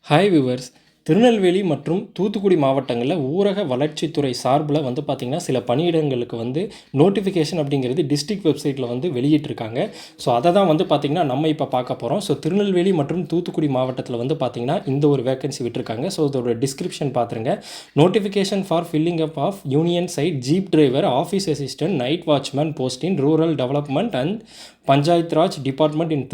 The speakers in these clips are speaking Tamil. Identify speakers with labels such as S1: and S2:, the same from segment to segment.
S1: Hi viewers. திருநெல்வேலி மற்றும் தூத்துக்குடி மாவட்டங்களில் ஊரக வளர்ச்சித்துறை சார்பில் பார்த்திங்கன்னா சில பணியிடங்களுக்கு நோட்டிஃபிகேஷன் அப்படிங்கிறது டிஸ்ட்ரிக்ட் வெப்சைட்டில் வெளியிட்டிருக்காங்க. ஸோ அதை தான் பார்த்திங்கன்னா நம்ம இப்போ பார்க்க போகிறோம். ஸோ திருநெல்வேலி மற்றும் தூத்துக்குடி மாவட்டத்தில் பார்த்திங்கன்னா இந்த ஒரு வேகன்சி விட்டுருக்காங்க. ஸோ இதோட டிஸ்கிரிப்ஷன் பார்த்துருங்க. Notification for filling up of union side jeep driver, office assistant, night watchman post in rural development and Panchayat Raj department in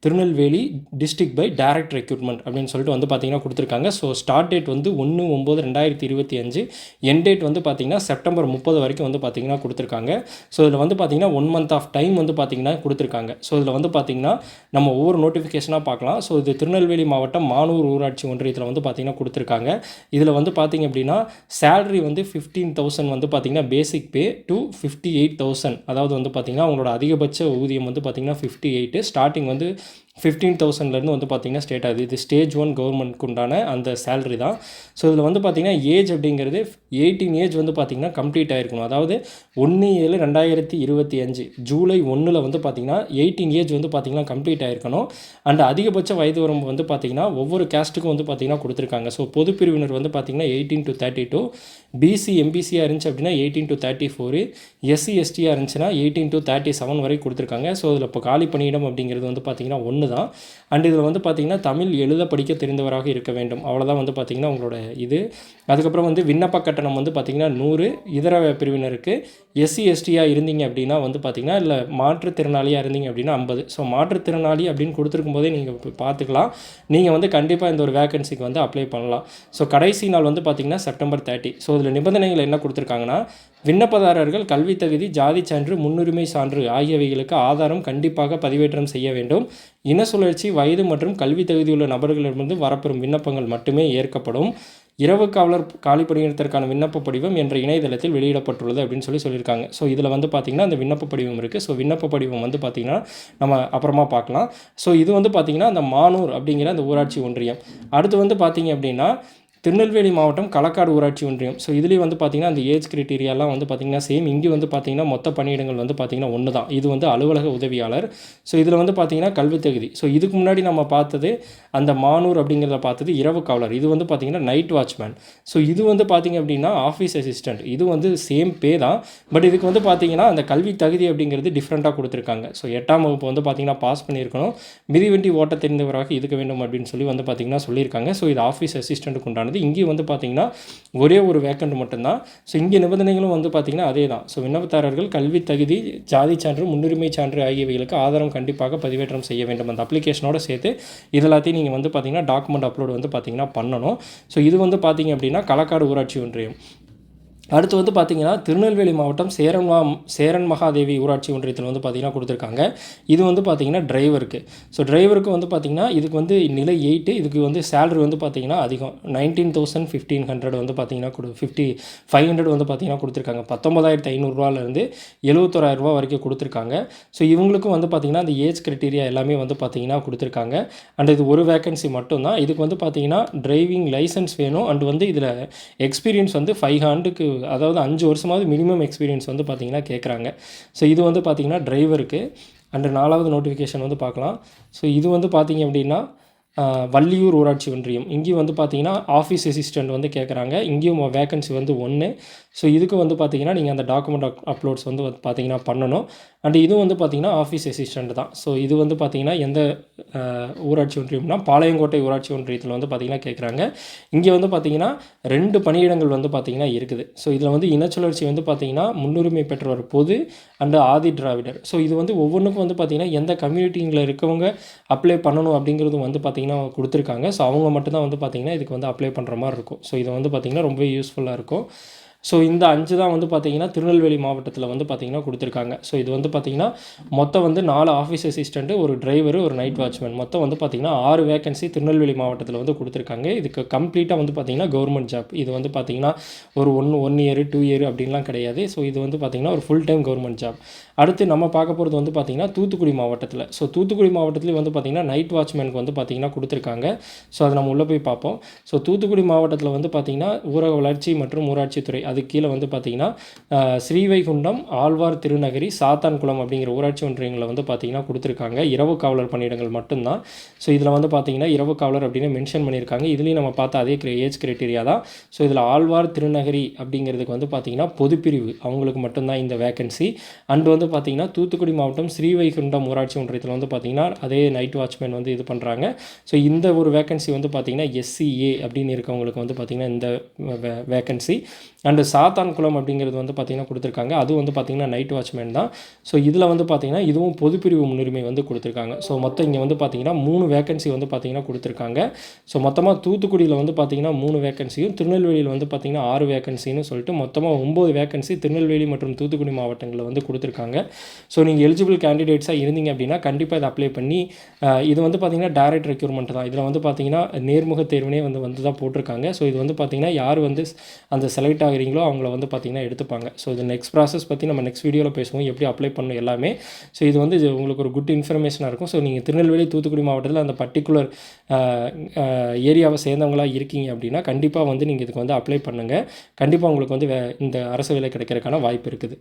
S1: Tirunelveli district by direct recruitment அப்படின்னு சொல்லிட்டு பார்த்திங்கன்னா கொடுத்துருக்காங்க. So start date 1/9/2025, end date பார்த்திங்கன்னா செப்டம்பர் 30 வரைக்கும் பார்த்திங்கன்னா கொடுத்துருக்காங்க. ஸோ இதில் பார்த்திங்கன்னா 1 month ஆஃப் டைம் பார்த்திங்கன்னா கொடுத்துருக்காங்க. ஸோ இதில் பார்த்திங்கன்னா நம்ம ஒவ்வொரு நோட்டிஃபிகேஷனாக பார்க்கலாம். ஸோ இது திருநெல்வேலி மாவட்டம் மானூர் ஊராட்சி ஒன்றியத்தில் பார்த்திங்கன்னா கொடுத்துருக்காங்க. இதில் பார்த்திங்க அப்படின்னா சேலரி 15,000 பார்த்திங்கன்னா பேசிக் பே டு 58,000, அதாவது பார்த்திங்கன்னா அவங்களோட அதிகபட்ச ஊதியம் பார்த்திங்கன்னா 58, ஸ்டார்டிங் 15,000லேருந்து பார்த்திங்கன்னா ஸ்டேட் ஆகுது. இது ஸ்டேஜ் 1 கவர்மெண்ட்க்கு உண்டான அந்த சேலரி தான். ஸோ இதில் பார்த்திங்கன்னா ஏஜ் அப்படிங்கிறது 18 ஏஜ் பார்த்திங்கன்னா கம்ப்ளீட் ஆகிருக்கணும். அதாவது 1/7/2025 ஜூலை 1 பார்த்திங்கன்னா 18 ஏஜ் பார்த்திங்கன்னா கம்ப்ளீட் ஆகிருக்கணும். அண்ட் அதிகபட்ச வயது வரம்பு பார்த்திங்கன்னா ஒவ்வொரு கேஸ்ட்டுக்கும் பார்த்திங்கன்னா கொடுத்துருக்காங்க. ஸோ பொது பிரிவினர் பார்த்திங்கன்னா 18 to 32, பிசி எம்பிசியாக இருந்துச்சு அப்படின்னா 18 to 34, எஸ்சி எஸ்டியாக இருந்துச்சுன்னா 18 to 37 வரை கொடுத்துருக்காங்க. ஸோ இதில் இப்போ காலி பணியிடம் அப்படிங்கிறது பார்த்திங்கன்னா 1 தான். அண்ட் இதில் பார்த்திங்கன்னா தமிழ் எழுத படிக்க தெரிந்தவராக இருக்க வேண்டும். அவ்வளோதான் பார்த்திங்கன்னா உங்களோட இது. அதுக்கப்புறம் விண்ணப்ப கட்டணம் பார்த்திங்கன்னா 100. இதர பிரிவினருக்கு எஸ்சி எஸ்டியாக இருந்தீங்க அப்படின்னா பார்த்திங்கன்னா இல்லை மாற்றுத்திறனாளியாக இருந்தீங்க அப்படின்னா 50. ஸோ மாற்றுத்திறனாளி அப்படின்னு கொடுத்துருக்கும் போதே நீங்கள் பார்த்துக்கலாம். நீங்கள் கண்டிப்பாக இந்த ஒரு வேகன்சிக்கு அப்ளை பண்ணலாம். ஸோ கடைசி நாள் பார்த்திங்கன்னா செப்டம்பர் 30. ஸோ இதில் நிபந்தனைகள் என்ன கொடுத்துருக்காங்கன்னா, விண்ணப்பதாரர்கள் கல்வி தகுதி, ஜாதி சான்று, முன்னுரிமை சான்று ஆகியவைகளுக்கு ஆதாரம் கண்டிப்பாக பதிவேற்றம் செய்ய வேண்டும். இன சுழற்சி, வயது மற்றும் கல்வி தகுதியுள்ள நபர்களிடமிருந்து வரப்பெறும் விண்ணப்பங்கள் மட்டுமே ஏற்கப்படும். இரவு காவலர் காலி பணியிடத்திற்கான விண்ணப்ப படிவம் என்ற இணையதளத்தில் வெளியிடப்பட்டுள்ளது அப்படின்னு சொல்லியிருக்காங்க. ஸோ இதில் பார்த்திங்கன்னா அந்த விண்ணப்ப படிவம் இருக்குது. ஸோ விண்ணப்ப படிவம் பார்த்திங்கன்னா நம்ம அப்புறமா பார்க்கலாம். ஸோ இது பார்த்திங்கன்னா அந்த மானூர் அப்படிங்கிற அந்த ஊராட்சி ஒன்றியம். அடுத்து பார்த்திங்க அப்படின்னா திருநெல்வேலி மாவட்டம் களக்காடு ஊராட்சி ஒன்றியம். ஸோ இதுலேயும் பார்த்திங்கன்னா அந்த ஏஜ் கிரைட்டீரியாலாம் பார்த்திங்கன்னா சேம். இங்கே பார்த்திங்கன்னா மொத்த பணியிடங்கள் பார்த்திங்கன்னா 1 தான். இது அலுவலக உதவியாளர். ஸோ இதில் பார்த்திங்கன்னா கல்வி தகுதி. ஸோ இதுக்கு முன்னாடி நம்ம பார்த்தது அந்த மானூர் அப்படிங்கிறத பார்த்தது இரவு காவலர். இது பார்த்திங்கன்னா நைட் வாட்ச்மேன். ஸோ இது பார்த்திங்க அப்படின்னா ஆஃபீஸ் அசிஸ்டண்ட். இது சேம் பே தான். பட் இதுக்கு பார்த்திங்கன்னா அந்த கல்வி தகுதி அப்படிங்கிறது டிஃப்ரெண்ட்டாக கொடுத்துருக்காங்க. ஸோ 8ஆம் வகுப்பு பார்த்திங்கன்னா பாஸ் பண்ணியிருக்கணும். மிதிவண்டி ஓட்ட தெரிந்தவராக இருக்க வேண்டும் அப்படின்னு சொல்லி பார்த்திங்கன்னா சொல்லியிருக்காங்க. ஸோ இது ஆஃபீஸ் அசிஸ்டண்ட்டுக்கு உண்டான இங்கே பார்த்திங்கன்னா ஒரே ஒரு வேக்கண்ட் மட்டும்தான். ஸோ இங்கே நிபந்தனைகளும் பார்த்திங்கன்னா அதே தான். ஸோ விண்ணப்பதாரர்கள் கல்வி தகுதி, ஜாதி சான்று, முன்னுரிமை சான்று ஆகியவைகளுக்கு ஆதாரம் கண்டிப்பாக பதிவேற்றம் செய்ய வேண்டும். அந்த அப்ளிகேஷனோடு சேர்த்து இதெல்லாத்தையும் நீங்கள் பார்த்திங்கன்னா டாக்குமெண்ட் அப்லோடு பார்த்திங்கன்னா பண்ணணும். ஸோ இது பார்த்திங்க அப்படின்னா களக்காடு ஊராட்சி ஒன்றியம். அடுத்து பார்த்திங்கன்னா திருநெல்வேலி மாவட்டம் சேரன் மகாதேவி ஊராட்சி ஒன்றியத்தில் பார்த்திங்கன்னா கொடுத்துருக்காங்க. இது பார்த்திங்கன்னா டிரைவருக்கு. ஸோ டிரைவருக்கு பார்த்திங்கன்னா இதுக்கு நிலை 8. இதுக்கு சேலரி பார்த்திங்கன்னா அதிகம் 19,150 பார்த்திங்கன்னா 500 பார்த்திங்கன்னா கொடுத்துருக்காங்க. 19,500 71,000 வரைக்கும் கொடுத்துருக்காங்க. ஸோ இவங்களுக்கும் பார்த்திங்கன்னா அந்த ஏஜ் கிரைட்டீரியா எல்லாமே பார்த்திங்கன்னா கொடுத்துருக்காங்க. அண்ட் இது ஒரு வேக்கன்சி மட்டும்தான். இதுக்கு பார்த்திங்கன்னா டிரைவிங் லைசன்ஸ் வேணும். அண்ட் இதில் எக்ஸ்பீரியன்ஸ் 5 ஆண்டுக்கு, அதாவது 5 வருஷமாவது மினிமம் எக்ஸ்பீரியன்ஸ் பார்த்திங்கன்னா கேட்குறாங்க. ஸோ இது பார்த்திங்கன்னா டிரைவருக்கு. அண்ட் 4வது நோட்டிஃபிகேஷன் பார்க்கலாம். ஸோ இது பார்த்திங்க அப்படின்னா வள்ளியூர் ஊராட்சி ஒன்றியம். இங்கேயும் பார்த்திங்கன்னா ஆஃபீஸ் அசிஸ்டண்ட் கேட்குறாங்க. இங்கேயும் வேக்கன்சி 1. ஸோ இதுக்கு பார்த்திங்கன்னா நீங்கள் அந்த டாக்குமெண்ட் அப்லோட்ஸ் பார்த்திங்கன்னா பண்ணணும். அண்ட் இதுவும் பார்த்திங்கன்னா ஆஃபீஸ் அசிஸ்டண்ட் தான். ஸோ இது பார்த்திங்கன்னா எந்த ஊராட்சி ஒன்றியம்னா பாளையங்கோட்டை ஊராட்சி ஒன்றியத்தில் பார்த்திங்கன்னா கேட்குறாங்க. இங்கே பார்த்திங்கன்னா 2 பணியிடங்கள் பார்த்திங்கன்னா இருக்குது. ஸோ இதில் இனச்சுழற்சி பார்த்திங்கன்னா முன்னுரிமை பெற்றவர் பொது அண்டு ஆதி திராவிடர். ஸோ இது ஒவ்வொன்றுக்கும் பார்த்திங்கன்னா எந்த கம்யூனிட்டியில் இருக்கவங்க அப்ளை பண்ணணும் அப்படிங்கிறது பார்த்திங்கன்னா கொடுத்துருக்காங்க. ஸோ அவங்க மட்டும்தான் பார்த்திங்கன்னா இதுக்கு அப்ளை பண்ணுற மாதிரி இருக்கும். ஸோ இது பார்த்திங்கன்னா ரொம்ப யூஸ்ஃபுல்லாக இருக்கும். ஸோ இந்த 5 தான் பார்த்திங்கன்னா திருநெல்வேலி மாவட்டத்தில் பார்த்திங்கன்னா கொடுத்துருக்காங்க. ஸோ இது பார்த்திங்கன்னா மொத்தம் 4 ஆஃபீஸ் அசிஸ்டண்ட்டு, ஒரு டிரைவரு, ஒரு நைட் வாட்ச்மேன், மொத்தம் பார்த்திங்கன்னா 6 வேகன்சி திருநெல்வேலி மாவட்டத்தில் கொடுத்துருக்காங்க. இதுக்கு கம்ப்ளீட்டாக பார்த்திங்கன்னா கவர்மெண்ட் ஜாப். இது பார்த்திங்கன்னா ஒரு 1 இயர் 2 இயர் அப்படின்லாம் கிடையாது. ஸோ இது பார்த்திங்கன்னா ஒரு ஃபுல் டைம் கவர்மெண்ட் ஜாப். அடுத்து நம்ம பார்க்க போகிறது வந்து பார்த்திங்கன்னா தூத்துக்குடி மாவட்டத்தில். ஸோ தூத்துக்குடி மாவட்டத்துலேயும் வந்து பார்த்திங்கன்னா நைட் வாட்ச்மேனுக்கு வந்து பார்த்திங்கன்னா கொடுத்துருக்காங்க. ஸோ அதை நம்ம உள்ளே போய் பார்ப்போம். ஸோ தூத்துக்குடி மாவட்டத்தில் வந்து பார்த்திங்கன்னா ஊரக வளர்ச்சி மற்றும் ஊராட்சித்துறை அதுக்கு கீழே வந்து பார்த்திங்கன்னா ஸ்ரீவைகுண்டம், ஆழ்வார் திருநகரி, சாத்தான்குளம் அப்படிங்கிற ஊராட்சி ஒன்றியங்களை வந்து பார்த்திங்கன்னா கொடுத்துருக்காங்க. இரவு காவலர் பணியிடங்கள் மட்டும்தான். ஸோ இதில் வந்து பார்த்திங்கன்னா இரவு காவலர் அப்படின்னு மென்ஷன் பண்ணியிருக்காங்க. இதுலேயும் நம்ம பார்த்த அதே ஏஜ் கிரைட்டீரியா தான். ஸோ இதில் ஆழ்வார் திருநகரி அப்படிங்கிறதுக்கு வந்து பார்த்திங்கன்னா பொதுப்பிரிவு அவங்களுக்கு மட்டும்தான் இந்த வேக்கன்சி. அண்ட் வந்து பார்த்திங்கன்னா தூத்துக்குடி மாவட்டம் ஸ்ரீவைகுண்டம் ஊராட்சி ஒன்றியத்தில் வந்து பார்த்திங்கன்னா அதே நைட் வாட்ச்மேன் வந்து இது பண்ணுறாங்க. ஸோ இந்த ஒரு வேக்கன்சி வந்து பார்த்திங்கன்னா SCA அப்படின்னு இருக்கவங்களுக்கு வந்து பார்த்திங்கன்னா இந்த வேக்கன்சி. அண்டு சாத்தான்குளம் அப்படிங்கிறது வந்து பார்த்திங்கன்னா கொடுத்துருக்காங்க. அது வந்து பார்த்திங்கன்னா நைட் வாட்ச்மேன் தான். ஸோ இதில் வந்து பார்த்திங்கன்னா இதுவும் பொதுப்பிரிவு முன்னுரிமை வந்து கொடுத்துருக்காங்க. ஸோ மொத்தம் இங்கே வந்து பார்த்திங்கன்னா 3 வேக்கன்சி வந்து பார்த்திங்கன்னா கொடுத்துருக்காங்க. ஸோ மொத்தமாக தூத்துக்குடியில் வந்து பார்த்திங்கன்னா 3 வேக்கன்சியும், திருநெல்வேலியில் வந்து பார்த்திங்கன்னா 6 வேக்கன்சின்னு சொல்லிட்டு மொத்தமாக 9 வேக்கன்சி திருநெல்வேலி மற்றும் தூத்துக்குடி மாவட்டங்களில் வந்து கொடுத்துருக்காங்க. ஸோ நீங்கள் எலிஜிபிள் கேண்டிடேட்ஸாக இருந்தீங்க அப்படின்னா கண்டிப்பாக இதை அப்ளை பண்ணி இது வந்து பார்த்திங்கன்னா டைரக்ட் ரெக்யூர்மெண்ட் தான். இதில் வந்து பார்த்திங்கன்னா நேர்முக தேர்வினே வந்து தான் போட்டிருக்காங்க. ஸோ இது வந்து பார்த்திங்கன்னா யார் வந்து அந்த செலக்ட் ஆகிறீங்களோ அவங்கள வந்து பார்த்திங்கன்னா எடுத்துப்பாங்க. ஸோ இது நெக்ஸ்ட் ப்ராசஸ் பற்றி நம்ம நெக்ஸ்ட் வீடியோவில் பேசுவோம், எப்படி அப்ளை பண்ணணும் எல்லாமே. ஸோ இது வந்து உங்களுக்கு ஒரு குட் இன்ஃபர்மேஷனாக இருக்கும். ஸோ நீங்கள் திருநெல்வேலி, தூத்துக்குடி மாவட்டத்தில் அந்த பர்டிகுலர் ஏரியாவை சேர்ந்தவங்களாக இருக்கீங்க அப்படின்னா கண்டிப்பாக வந்து நீங்கள் இதுக்கு வந்து அப்ளை பண்ணுங்கள். கண்டிப்பாக உங்களுக்கு வந்து இந்த அரசு வேலை கிடைக்கிறதுக்கான வாய்ப்பு இருக்குது.